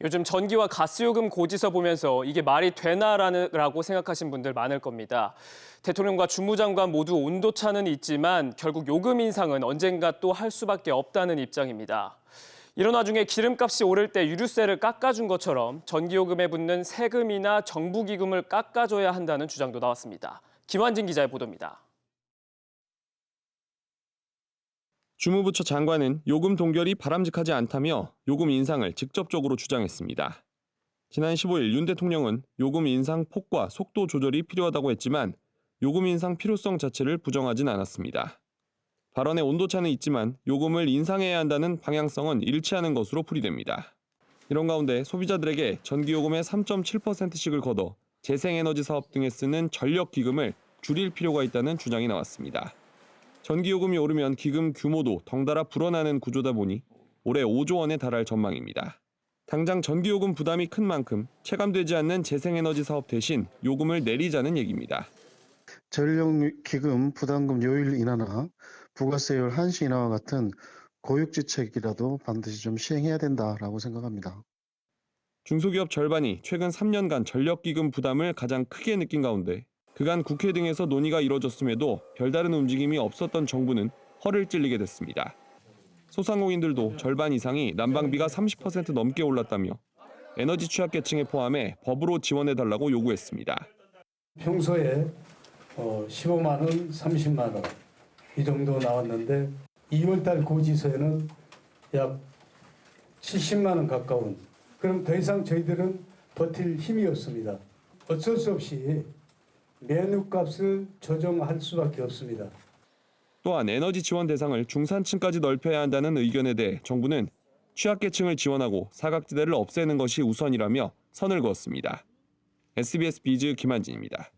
요즘 전기와 가스요금 고지서 보면서 이게 말이 되나라고 생각하신 분들 많을 겁니다. 대통령과 주무장관 모두 온도차는 있지만 결국 요금 인상은 언젠가 또 할 수밖에 없다는 입장입니다. 이런 와중에 기름값이 오를 때 유류세를 깎아준 것처럼 전기요금에 붙는 세금이나 정부기금을 깎아줘야 한다는 주장도 나왔습니다. 김환진 기자의 보도입니다. 주무부처 장관은 요금 동결이 바람직하지 않다며 요금 인상을 직접적으로 주장했습니다. 지난 15일 윤 대통령은 요금 인상 폭과 속도 조절이 필요하다고 했지만 요금 인상 필요성 자체를 부정하진 않았습니다. 발언의 온도차는 있지만 요금을 인상해야 한다는 방향성은 일치하는 것으로 풀이됩니다. 이런 가운데 소비자들에게 전기요금의 3.7%씩을 걷어 재생에너지 사업 등에 쓰는 전력기금을 줄일 필요가 있다는 주장이 나왔습니다. 전기요금이 오르면 기금 규모도 덩달아 불어나는 구조다 보니 올해 5조 원에 달할 전망입니다. 당장 전기요금 부담이 큰 만큼 체감되지 않는 재생에너지 사업 대신 요금을 내리자는 얘기입니다. 전력기금 부담금 요일 인하나 부가세율 한시 인하와 같은 고육지책이라도 반드시 좀 시행해야 된다라고 생각합니다. 중소기업 절반이 최근 3년간 전력기금 부담을 가장 크게 느낀 가운데 그간 국회 등에서 논의가 이뤄졌음에도 별다른 움직임이 없었던 정부는 허를 찔리게 됐습니다. 소상공인들도 절반 이상이 난방비가 30% 넘게 올랐다며 에너지 취약계층에 포함해 법으로 지원해달라고 요구했습니다. 평소에 15만 원, 30만 원 이 정도 나왔는데 2월달 고지서에는 약 70만 원 가까운, 그럼 더 이상 저희들은 버틸 힘이 없습니다. 어쩔 수 없이 메뉴값을 조정할 수밖에 없습니다. 또한 에너지 지원 대상을 중산층까지 넓혀야 한다는 의견에 대해 정부는 취약계층을 지원하고 사각지대를 없애는 것이 우선이라며 선을 그었습니다. SBS 비즈 김한진입니다.